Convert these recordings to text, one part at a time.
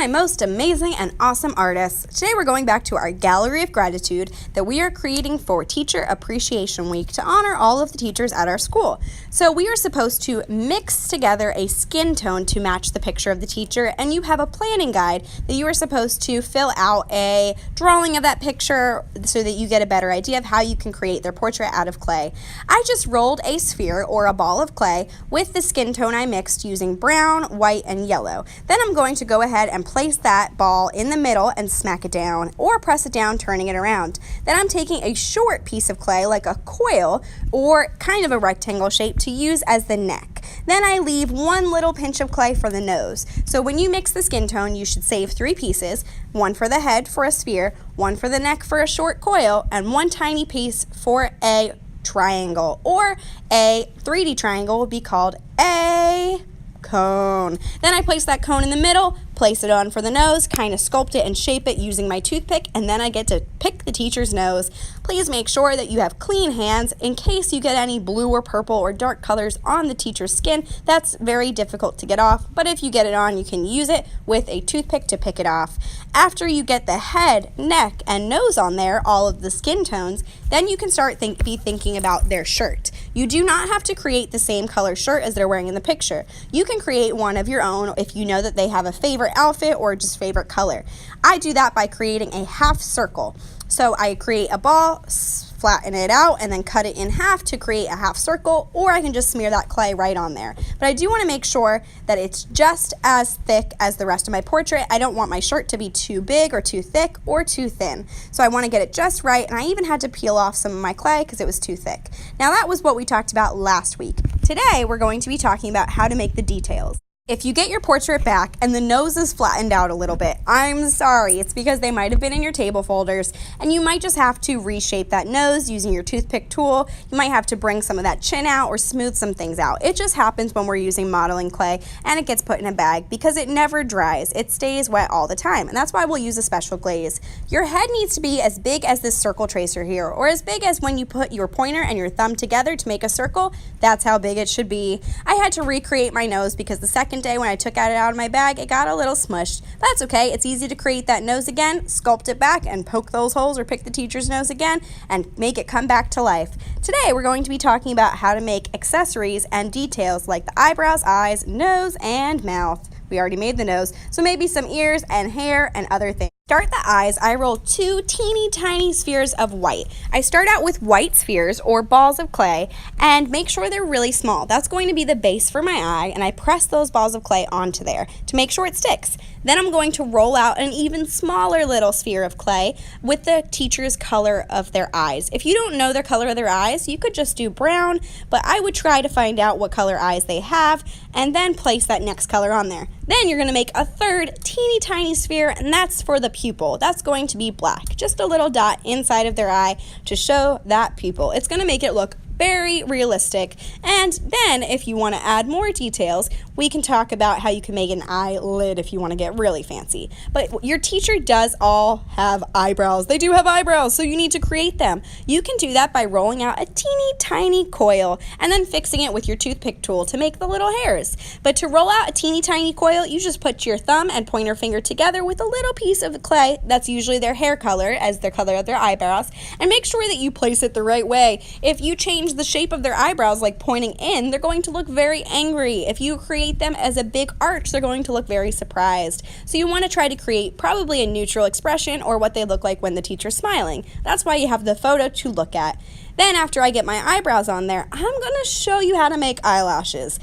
my most amazing and awesome artists. Today we're going back to our gallery of gratitude that we are creating for Teacher Appreciation Week to honor all of the teachers at our school. So we are supposed to mix together a skin tone to match the picture of the teacher, and you have a planning guide that you are supposed to fill out a drawing of that picture so that you get a better idea of how you can create their portrait out of clay. I just rolled a sphere or a ball of clay with the skin tone I mixed using brown, white, and yellow. Then I'm going to go ahead and place that ball in the middle and smack it down, or press it down, turning it around. Then I'm taking a short piece of clay like a coil or kind of a rectangle shape to use as the neck. Then I leave one little pinch of clay for the nose. So when you mix the skin tone, you should save 3 pieces, one for the head for a sphere, one for the neck for a short coil, and one tiny piece for a triangle, or a 3D triangle would be called a cone. Then I place that cone in the middle, place it on for the nose, kind of sculpt it and shape it using my toothpick, and then I get to pick the teacher's nose. Please make sure that you have clean hands in case you get any blue or purple or dark colors on the teacher's skin. That's very difficult to get off, but if you get it on, you can use it with a toothpick to pick it off. After you get the head, neck, and nose on there, all of the skin tones, then you can start be thinking about their shirt. You do not have to create the same color shirt as they're wearing in the picture. You can create one of your own if you know that they have a favorite outfit or just favorite color. I do that by creating a half circle. So I create a ball, flatten it out, and then cut it in half to create a half circle, or I can just smear that clay right on there. But I do want to make sure that it's just as thick as the rest of my portrait. I don't want my shirt to be too big or too thick or too thin. So I want to get it just right, and I even had to peel off some of my clay because it was too thick. Now that was what we talked about last week. Today we're going to be talking about how to make the details. If you get your portrait back and the nose is flattened out a little bit, I'm sorry. It's because they might have been in your table folders, and you might just have to reshape that nose using your toothpick tool. You might have to bring some of that chin out or smooth some things out. It just happens when we're using modeling clay and it gets put in a bag because it never dries. It stays wet all the time, and that's why we'll use a special glaze. Your head needs to be as big as this circle tracer here, or as big as when you put your pointer and your thumb together to make a circle. That's how big it should be. I had to recreate my nose because the second day when I took it out of my bag, it got a little smushed. But that's okay. It's easy to create that nose again, sculpt it back, and poke those holes or pick the teacher's nose again and make it come back to life. Today we're going to be talking about how to make accessories and details like the eyebrows, eyes, nose, and mouth. We already made the nose, so maybe some ears and hair and other things. Start the eyes. I roll 2 teeny tiny spheres of white. I start out with white spheres or balls of clay and make sure they're really small. That's going to be the base for my eye, and I press those balls of clay onto there to make sure it sticks. Then I'm going to roll out an even smaller little sphere of clay with the teacher's color of their eyes. If you don't know the color of their eyes, you could just do brown, but I would try to find out what color eyes they have and then place that next color on there. Then you're going to make a third teeny tiny sphere, and that's for the pupil. That's going to be black, just a little dot inside of their eye to show that pupil. It's going to make it look very realistic. And then if you want to add more details, we can talk about how you can make an eyelid if you want to get really fancy. But your teacher does all have eyebrows. They do have eyebrows, so you need to create them. You can do that by rolling out a teeny tiny coil and then fixing it with your toothpick tool to make the little hairs. But to roll out a teeny tiny coil, you just put your thumb and pointer finger together with a little piece of clay, that's usually their hair color as their color of their eyebrows, and make sure that you place it the right way. If you change the shape of their eyebrows, like pointing in, they're going to look very angry. If you create them as a big arch, they're going to look very surprised. So you want to try to create probably a neutral expression or what they look like when the teacher's smiling. That's why you have the photo to look at. Then after I get my eyebrows on there, I'm going to show you how to make eyelashes.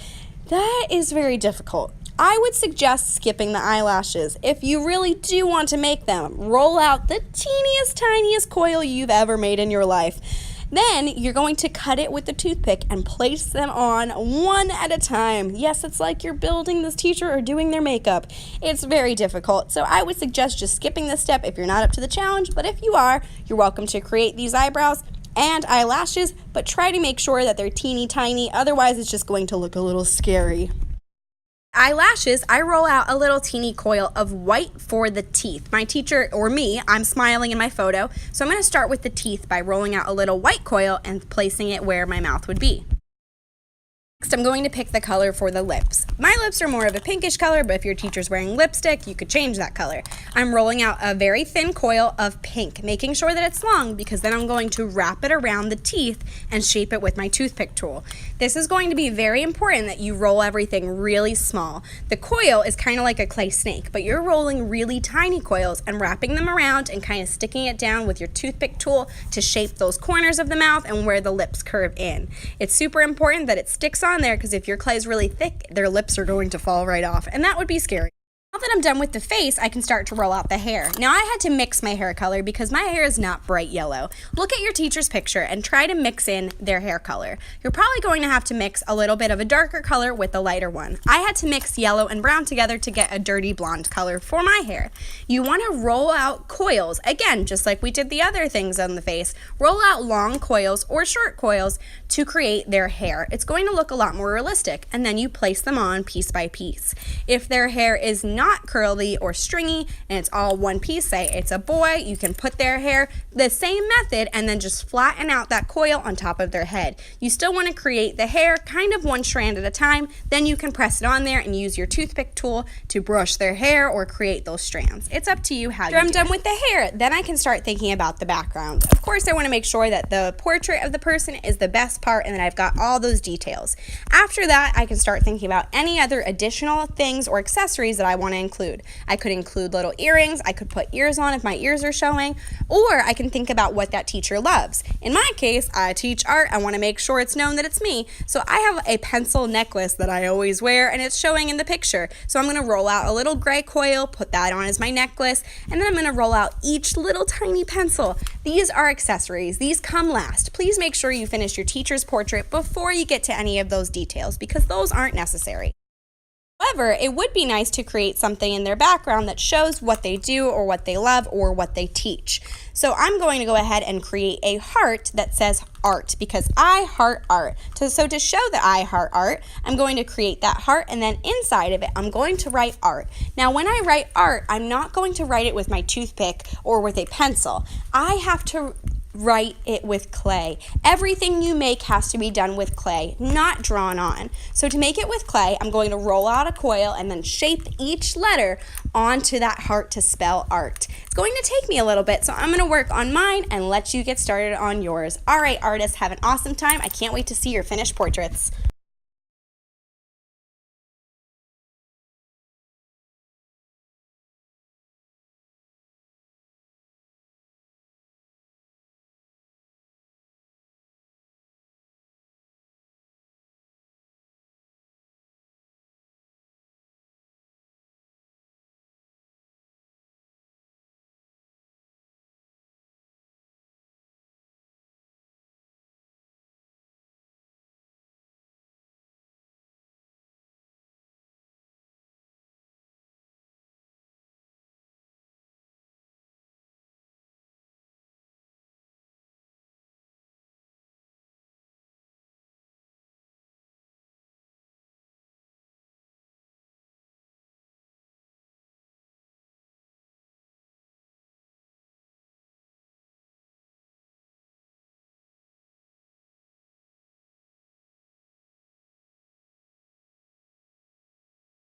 That is very difficult. I would suggest skipping the eyelashes. If you really do want to make them, roll out the teeniest, tiniest coil you've ever made in your life. Then you're going to cut it with the toothpick and place them on one at a time. Yes, it's like you're building this teacher or doing their makeup. It's very difficult, so I would suggest just skipping this step if you're not up to the challenge, but if you are, you're welcome to create these eyebrows and eyelashes, but try to make sure that they're teeny tiny, otherwise it's just going to look a little scary. Eyelashes, I roll out a little teeny coil of white for the teeth. My teacher, or me, I'm smiling in my photo, so I'm going to start with the teeth by rolling out a little white coil and placing it where my mouth would be. Next, I'm going to pick the color for the lips. My lips are more of a pinkish color, but if your teacher's wearing lipstick, you could change that color. I'm rolling out a very thin coil of pink, making sure that it's long because then I'm going to wrap it around the teeth and shape it with my toothpick tool. This is going to be very important that you roll everything really small. The coil is kind of like a clay snake, but you're rolling really tiny coils and wrapping them around and kind of sticking it down with your toothpick tool to shape those corners of the mouth and where the lips curve in. It's super important that it sticks on there because if your clay is really thick, their lips are going to fall right off, and that would be scary. Now that I'm done with the face, I can start to roll out the hair. Now I had to mix my hair color because my hair is not bright yellow. Look at your teacher's picture and try to mix in their hair color. You're probably going to have to mix a little bit of a darker color with a lighter one. I had to mix yellow and brown together to get a dirty blonde color for my hair. You want to roll out coils, again, just like we did the other things on the face. Roll out long coils or short coils to create their hair. It's going to look a lot more realistic, and then you place them on piece by piece. If their hair is not curly or stringy and it's all one piece, say it's a boy, you can put their hair the same method and then just flatten out that coil on top of their head. You still want to create the hair kind of one strand at a time, then you can press it on there and use your toothpick tool to brush their hair or create those strands. It's up to you how you do it. After I'm done with the hair, then I can start thinking about the background. Of course, I want to make sure that the portrait of the person is the best part and that I've got all those details. After that, I can start thinking about any other additional things or accessories that I want to include. I could include little earrings, I could put ears on if my ears are showing, or I can think about what that teacher loves. In my case, I teach art, I want to make sure it's known that it's me, so I have a pencil necklace that I always wear and it's showing in the picture. So I'm going to roll out a little gray coil, put that on as my necklace, and then I'm going to roll out each little tiny pencil. These are accessories, these come last. Please make sure you finish your teacher's portrait before you get to any of those details because those aren't necessary. However, it would be nice to create something in their background that shows what they do or what they love or what they teach. So I'm going to go ahead and create a heart that says art because I heart art. So to show that I heart art, I'm going to create that heart and then inside of it, I'm going to write art. Now when I write art, I'm not going to write it with my toothpick or with a pencil. I have to write it with clay. Everything you make has to be done with clay, not drawn on. So to make it with clay, I'm going to roll out a coil and then shape each letter onto that heart to spell art. It's going to take me a little bit, so I'm going to work on mine and let you get started on yours. All right, artists, have an awesome time. I can't wait to see your finished portraits.